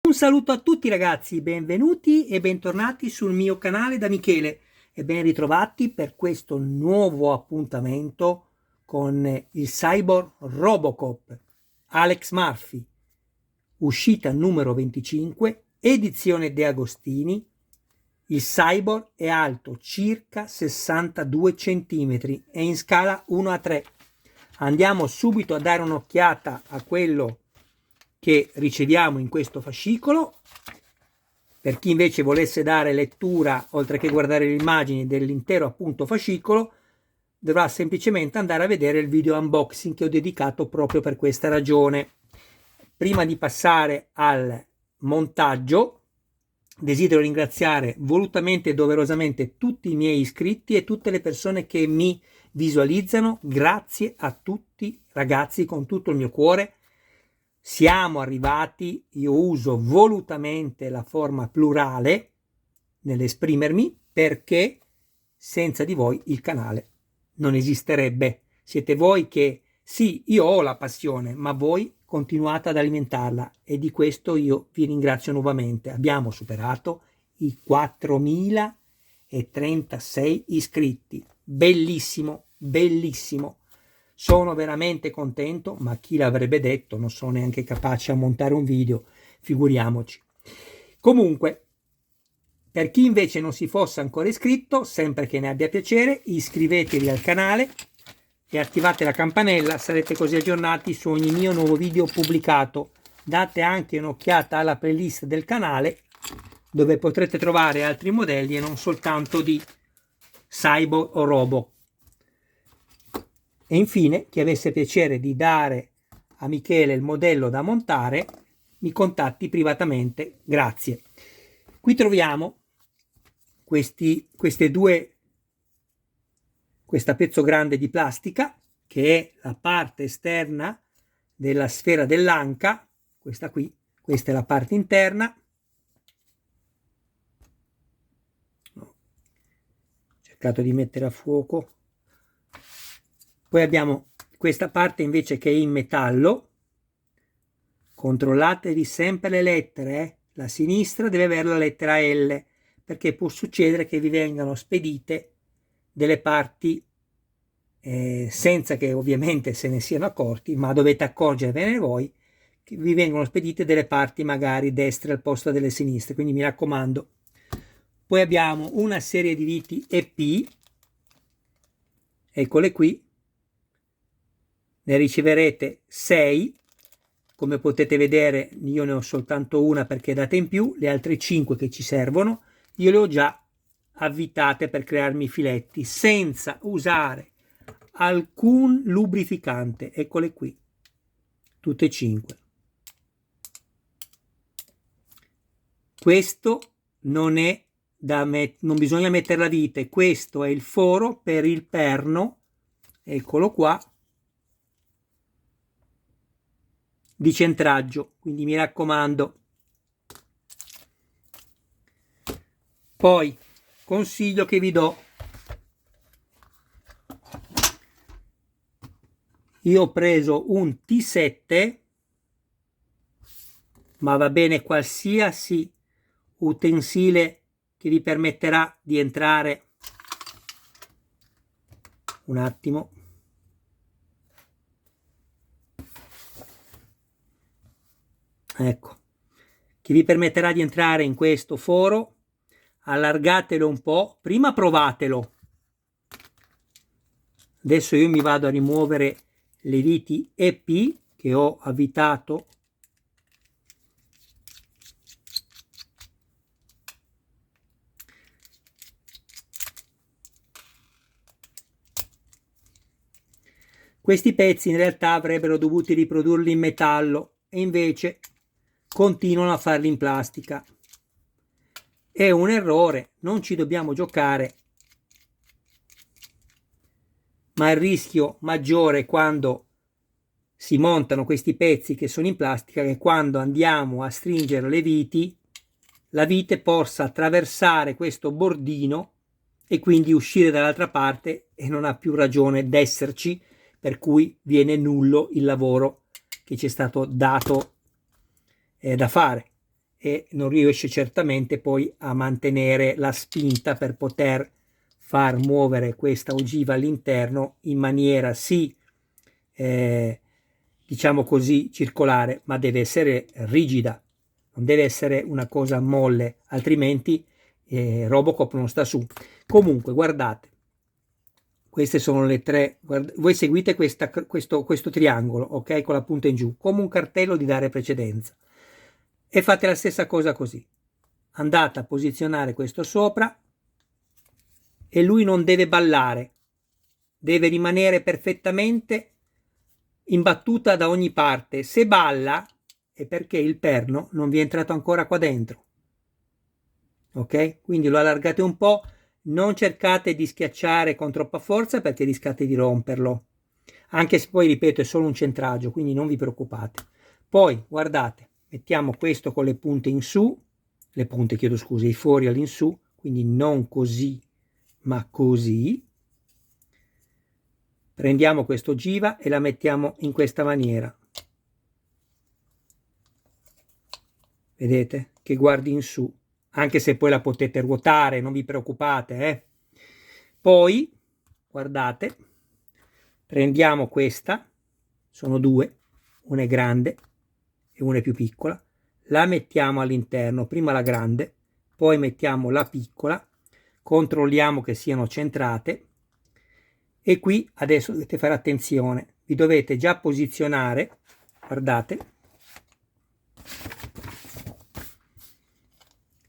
Un saluto a tutti ragazzi, benvenuti e bentornati sul mio canale da Michele e ben ritrovati per questo nuovo appuntamento con il Cyborg Robocop Alex Murphy, uscita numero 25, edizione De Agostini. Il Cyborg è alto circa 62 cm e in scala 1:3. Andiamo subito a dare un'occhiata a quello che riceviamo in questo fascicolo. Per chi invece volesse dare lettura, oltre che guardare le immagini dell'intero appunto fascicolo, dovrà semplicemente andare a vedere il video unboxing che ho dedicato proprio per questa ragione. Prima di passare al montaggio, desidero ringraziare volutamente e doverosamente tutti i miei iscritti e tutte le persone che mi visualizzano. Grazie a tutti ragazzi con tutto il mio cuore. Siamo arrivati, io uso volutamente la forma plurale nell'esprimermi perché senza di voi il canale non esisterebbe. Siete voi che, sì, io ho la passione, ma voi continuate ad alimentarla e di questo io vi ringrazio nuovamente. Abbiamo superato i 4036 iscritti. Bellissimo, bellissimo. Sono veramente contento, ma chi l'avrebbe detto? Non sono neanche capace a montare un video, figuriamoci. Comunque, per chi invece non si fosse ancora iscritto, sempre che ne abbia piacere, iscrivetevi al canale e attivate la campanella, sarete così aggiornati su ogni mio nuovo video pubblicato. Date anche un'occhiata alla playlist del canale, dove potrete trovare altri modelli e non soltanto di Cyborg o Robo. E infine, chi avesse piacere di dare a Michele il modello da montare, mi contatti privatamente. Grazie. Qui troviamo questa pezzo grande di plastica, che è la parte esterna della sfera dell'anca. Questa qui, questa è la parte interna. Ho cercato di mettere a fuoco. Poi abbiamo questa parte invece che è in metallo. Controllatevi sempre le lettere, La sinistra deve avere la lettera L, perché può succedere che vi vengano spedite delle parti senza che ovviamente se ne siano accorti, ma dovete accorgervene voi, che vi vengono spedite delle parti magari destre al posto delle sinistre, quindi mi raccomando. Poi abbiamo una serie di viti EP, eccole qui. Ne riceverete 6, come potete vedere io ne ho soltanto una perché è data in più, le altre 5 che ci servono io le ho già avvitate per crearmi i filetti senza usare alcun lubrificante. Eccole qui, tutte e 5. Questo non è da non bisogna mettere la vite, questo è il foro per il perno, eccolo qua, di centraggio, quindi mi raccomando. Poi consiglio che vi do: io ho preso un T7, ma va bene qualsiasi utensile che vi permetterà di entrare. Un attimo. Ecco, che vi permetterà di entrare in questo foro. Allargatelo un po', prima provatelo. Adesso io mi vado a rimuovere le viti EP che ho avvitato. Questi pezzi in realtà avrebbero dovuto riprodurli in metallo e invece continuano a farli in plastica. È un errore, non ci dobbiamo giocare, ma il rischio maggiore quando si montano questi pezzi che sono in plastica è che quando andiamo a stringere le viti, la vite possa attraversare questo bordino e quindi uscire dall'altra parte e non ha più ragione d'esserci, per cui viene nullo il lavoro che ci è stato dato da fare. e non riesce certamente poi a mantenere la spinta per poter far muovere questa ogiva all'interno in maniera sì diciamo così circolare, ma deve essere rigida, non deve essere una cosa molle, altrimenti Robocop non sta su. Comunque guardate, queste sono le tre, voi seguite questo triangolo, ok, con la punta in giù, come un cartello di dare precedenza, e fate la stessa cosa così. Andate a posizionare questo sopra e lui non deve ballare, deve rimanere perfettamente in battuta da ogni parte. Se balla è perché il perno non vi è entrato ancora qua dentro, ok? Quindi lo allargate un po', non cercate di schiacciare con troppa forza perché rischiate di romperlo, anche se poi ripeto è solo un centraggio, quindi non vi preoccupate. Poi guardate, mettiamo questo con le punte in su, le punte chiedo scusa, i fori all'insù, quindi non così ma così. Prendiamo questa ogiva e la mettiamo in questa maniera, vedete che guardi in su, anche se poi la potete ruotare, non vi preoccupate. Poi guardate, prendiamo questa, sono due, una è grande e una è più piccola, la mettiamo all'interno, prima la grande, poi mettiamo la piccola, controlliamo che siano centrate. E qui adesso dovete fare attenzione, vi dovete già posizionare, guardate,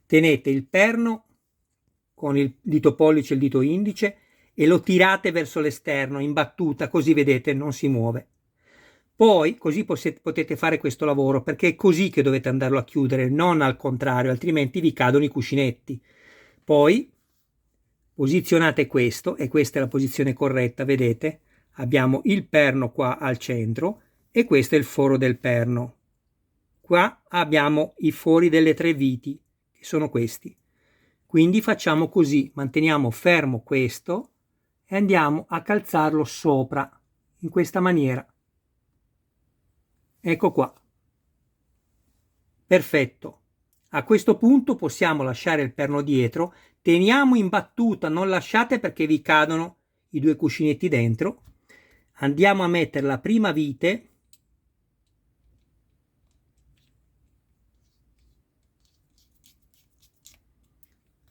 tenete il perno con il dito pollice e il dito indice e lo tirate verso l'esterno in battuta, così vedete non si muove. Poi così potete fare questo lavoro, perché è così che dovete andarlo a chiudere, non al contrario, altrimenti vi cadono i cuscinetti. Poi posizionate questo, e questa è la posizione corretta, vedete? Abbiamo il perno qua al centro e questo è il foro del perno. Qua abbiamo i fori delle tre viti, che sono questi. Quindi facciamo così, manteniamo fermo questo e andiamo a calzarlo sopra, in questa maniera. Ecco qua. Perfetto. A questo punto possiamo lasciare il perno dietro, teniamo in battuta, non lasciate perché vi cadono i due cuscinetti dentro. Andiamo a mettere la prima vite,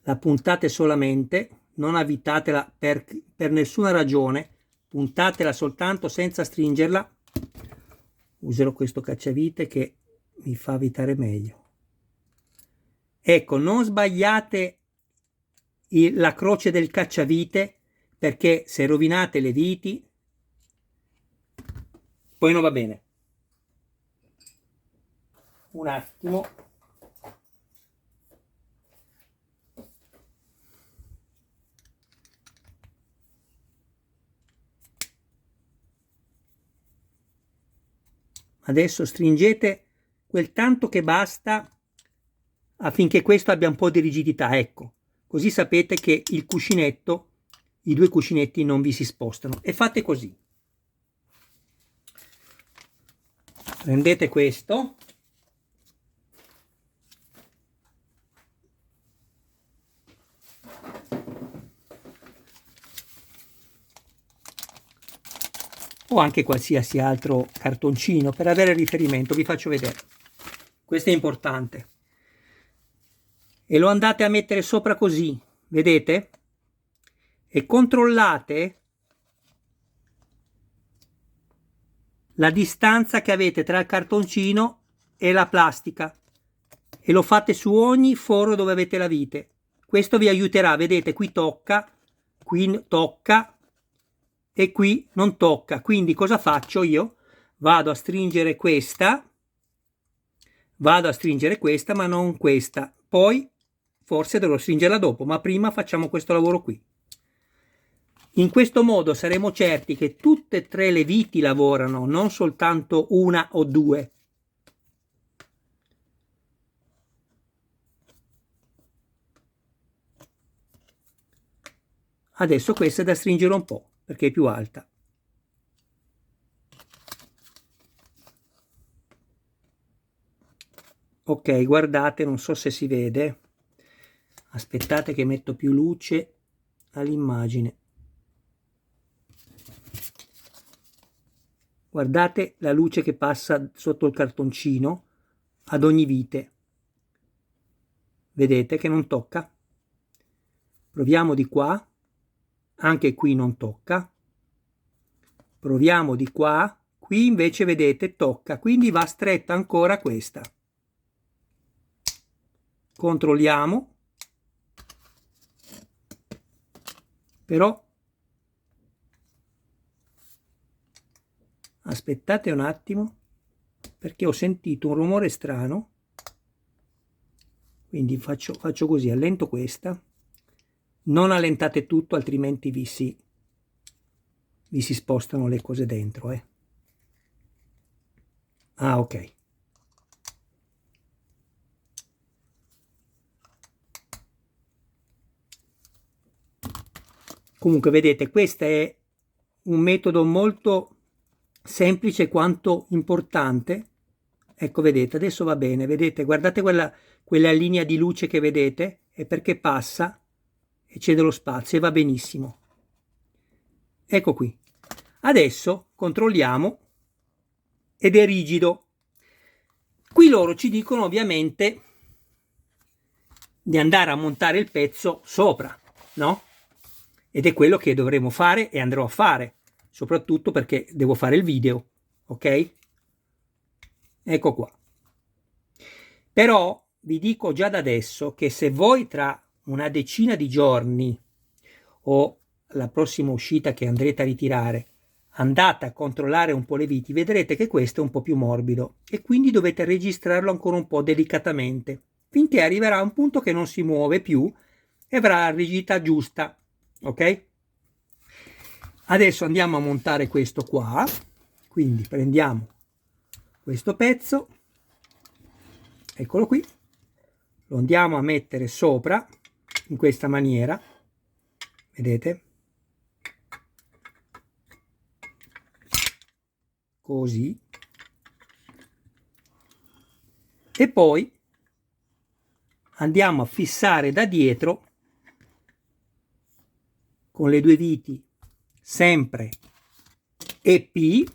la puntate solamente, non avvitatela per nessuna ragione, puntatela soltanto senza stringerla. Userò questo cacciavite che mi fa avvitare meglio. Ecco, non sbagliate la croce del cacciavite, perché se rovinate le viti poi non va bene. Un attimo. Adesso stringete quel tanto che basta affinché questo abbia un po' di rigidità, ecco, così sapete che il cuscinetto, i due cuscinetti non vi si spostano, e fate così. Prendete questo, o anche qualsiasi altro cartoncino per avere riferimento, vi faccio vedere. Questo è importante. E lo andate a mettere sopra così, vedete? E controllate la distanza che avete tra il cartoncino e la plastica e lo fate su ogni foro dove avete la vite. Questo vi aiuterà, vedete, qui tocca e qui non tocca. Quindi cosa faccio io? Vado a stringere questa, ma non questa. Poi forse dovrò stringerla dopo, ma prima facciamo questo lavoro qui. In questo modo saremo certi che tutte e tre le viti lavorano, non soltanto una o due. Adesso questa è da stringere un po', perché è più alta. Ok, guardate, non so se si vede, aspettate che metto più luce all'immagine. Guardate la luce che passa sotto il cartoncino ad ogni vite. Vedete che non tocca? Proviamo di qua, anche qui non tocca. Proviamo di qua, qui invece vedete tocca, quindi va stretta ancora questa. Controlliamo, però aspettate un attimo perché ho sentito un rumore strano, quindi faccio così, allento questa, non allentate tutto altrimenti vi si spostano le cose dentro. Ah, ok. Comunque vedete, questo è un metodo molto semplice quanto importante. Ecco, vedete, adesso va bene, vedete, guardate quella linea di luce che vedete, è perché passa e c'è dello spazio e va benissimo. Ecco qui. Adesso controlliamo ed è rigido. Qui loro ci dicono ovviamente di andare a montare il pezzo sopra, no? Ed è quello che dovremo fare e andrò a fare, soprattutto perché devo fare il video, ok? Ecco qua. Però vi dico già da adesso che se voi tra una decina di giorni o la prossima uscita che andrete a ritirare andate a controllare un po' le viti, vedrete che questo è un po' più morbido e quindi dovete registrarlo ancora un po' delicatamente finché arriverà a un punto che non si muove più e avrà la rigidità giusta, ok? Adesso andiamo a montare questo qua, quindi prendiamo questo pezzo, eccolo qui, lo andiamo a mettere sopra in questa maniera, vedete? Così. E poi andiamo a fissare da dietro con le due viti sempre EP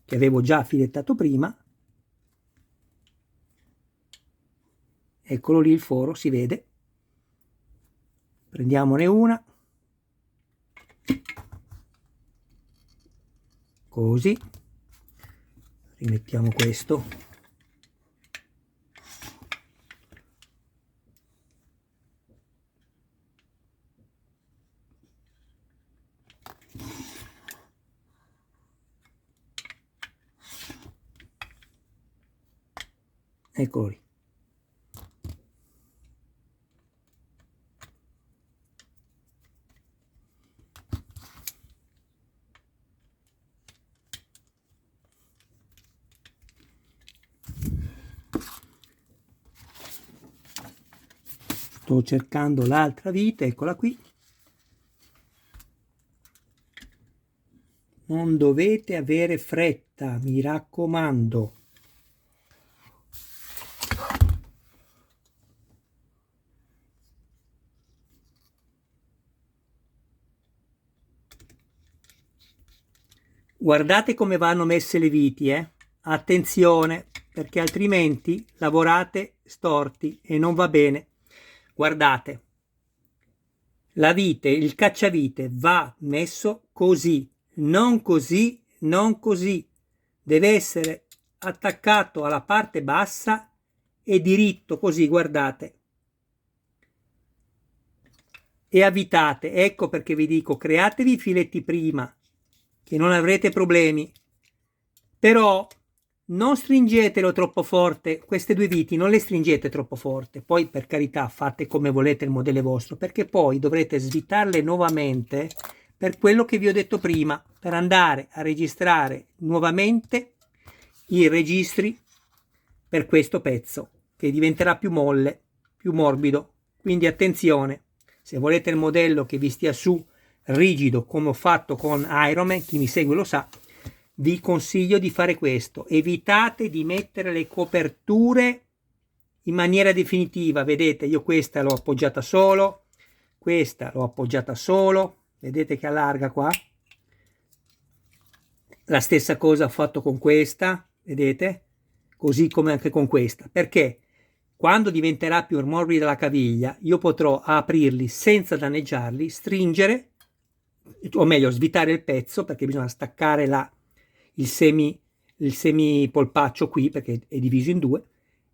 che avevo già filettato prima. Eccolo lì il foro, si vede. Prendiamone una, così, rimettiamo questo, eccolo lì. Sto cercando l'altra vite, eccola qui. Non dovete avere fretta, mi raccomando. Guardate come vanno messe le viti, attenzione, perché altrimenti lavorate storti e non va bene. Guardate, la vite, il cacciavite va messo così, non così, non così. Deve essere attaccato alla parte bassa e diritto così, guardate. E avvitate, ecco perché vi dico, createvi i filetti prima, che non avrete problemi. Però non stringetelo troppo forte, queste due viti non le stringete troppo forte, poi per carità fate come volete, il modello è vostro, perché poi dovrete svitarle nuovamente per quello che vi ho detto prima, per andare a registrare nuovamente i registri per questo pezzo, che diventerà più molle, più morbido, quindi attenzione, se volete il modello che vi stia su rigido come ho fatto con Ironman, chi mi segue lo sa, vi consiglio di fare questo: evitate di mettere le coperture in maniera definitiva. Vedete, io questa l'ho appoggiata solo, questa l'ho appoggiata solo, vedete che allarga qua. La stessa cosa ho fatto con questa, vedete, così come anche con questa, perché quando diventerà più morbida la caviglia io potrò aprirli senza danneggiarli, stringere, o meglio svitare il pezzo, perché bisogna staccare il semi polpaccio qui, perché è diviso in due,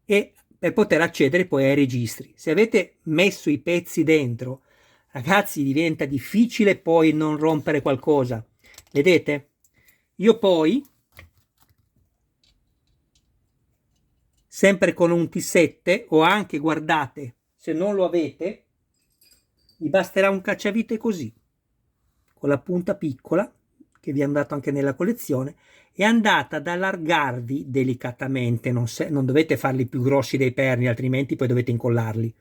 e per poter accedere poi ai registri. Se avete messo i pezzi dentro, ragazzi, diventa difficile poi non rompere qualcosa. Vedete? Io poi, sempre con un T7, o anche, guardate, se non lo avete, vi basterà un cacciavite così, con la punta piccola, che vi è andato anche nella collezione, e andate ad allargarvi delicatamente, non dovete farli più grossi dei perni, altrimenti poi dovete incollarli.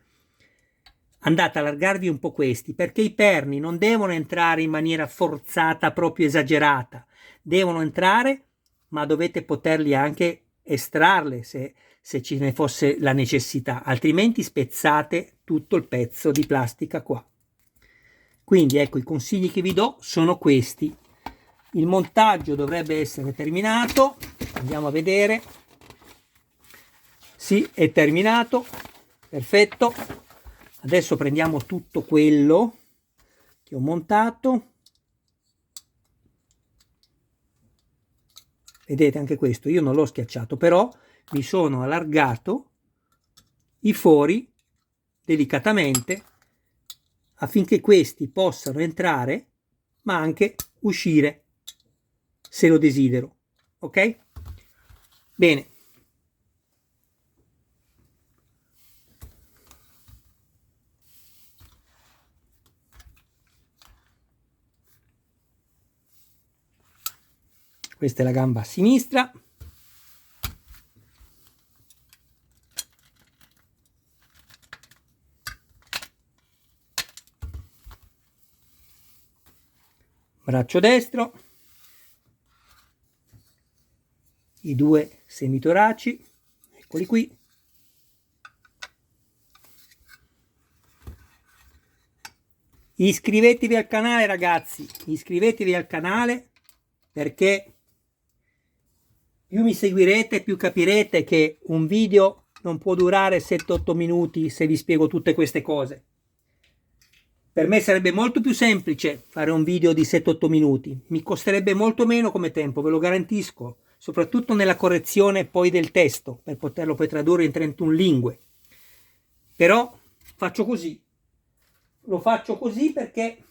Andate a allargarvi un po' questi, perché i perni non devono entrare in maniera forzata, proprio esagerata, devono entrare, ma dovete poterli anche estrarle se ce ne fosse la necessità, altrimenti spezzate tutto il pezzo di plastica qua. Quindi ecco, i consigli che vi do sono questi. Il montaggio dovrebbe essere terminato, andiamo a vedere. Sì, è terminato, perfetto. Adesso prendiamo tutto quello che ho montato. Vedete, anche questo io non l'ho schiacciato, però mi sono allargato i fori delicatamente affinché questi possano entrare ma anche uscire se lo desidero. Ok? Bene. Questa è la gamba a sinistra. Braccio destro. I due semitoraci. Eccoli qui. Iscrivetevi al canale, ragazzi. Iscrivetevi al canale, perché più mi seguirete, più capirete che un video non può durare 7-8 minuti se vi spiego tutte queste cose. Per me sarebbe molto più semplice fare un video di 7-8 minuti. Mi costerebbe molto meno come tempo, ve lo garantisco. Soprattutto nella correzione poi del testo, per poterlo poi tradurre in 31 lingue. Però faccio così. Lo faccio così perché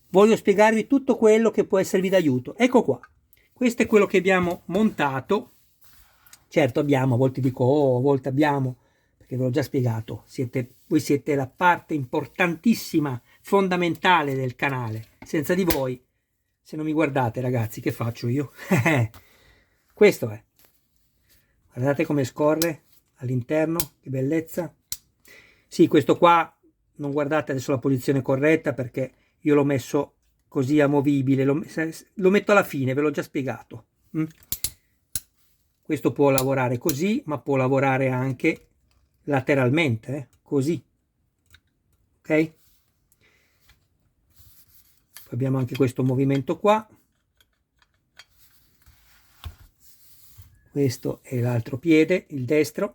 voglio spiegarvi tutto quello che può esservi d'aiuto. Ecco qua. Questo è quello che abbiamo montato. Certo abbiamo, a volte dico oh, a volte abbiamo, perché ve l'ho già spiegato. Voi siete la parte importantissima, fondamentale del canale. Senza di voi, se non mi guardate, ragazzi, che faccio io? Questo è. Guardate come scorre all'interno, che bellezza. Sì, questo qua, non guardate adesso la posizione corretta, perché io l'ho messo così amovibile, lo metto alla fine, ve l'ho già spiegato. Questo può lavorare così, ma può lavorare anche lateralmente, così. Ok? Poi abbiamo anche questo movimento qua. Questo è l'altro piede, il destro.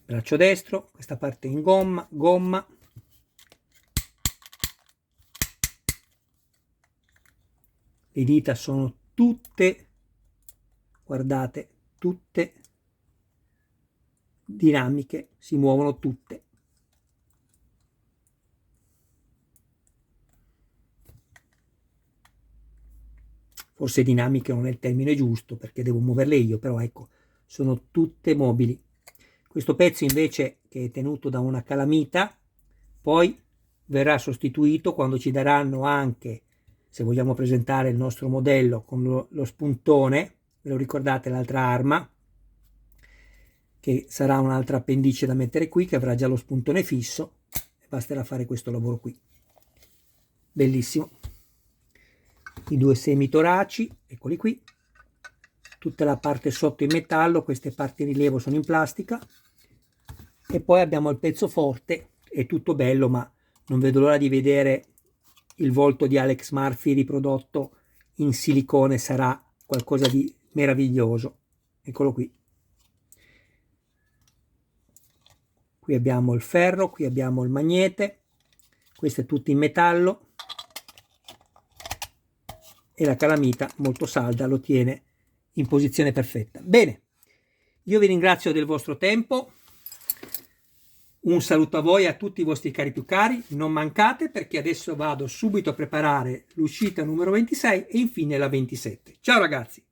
Braccio destro, questa parte in gomma. Le dita sono tutte, guardate, tutte dinamiche, si muovono tutte. Forse dinamiche non è il termine giusto, perché devo muoverle io, però ecco, sono tutte mobili. Questo pezzo invece, che è tenuto da una calamita, poi verrà sostituito quando ci daranno anche, se vogliamo presentare il nostro modello con lo spuntone, ve lo ricordate l'altra arma, che sarà un'altra appendice da mettere qui, che avrà già lo spuntone fisso, e basterà fare questo lavoro qui. Bellissimo. i due semi toraci, eccoli qui, tutta la parte sotto in metallo, queste parti in rilievo sono in plastica, e poi abbiamo il pezzo forte, è tutto bello, ma non vedo l'ora di vedere il volto di Alex Murphy riprodotto in silicone, sarà qualcosa di meraviglioso. Eccolo qui. Qui abbiamo il ferro, qui abbiamo il magnete, questo è tutto in metallo e la calamita molto salda lo tiene in posizione perfetta. Bene, io vi ringrazio del vostro tempo. Un saluto a voi e a tutti i vostri cari più cari, non mancate perché adesso vado subito a preparare l'uscita numero 26 e infine la 27. Ciao ragazzi!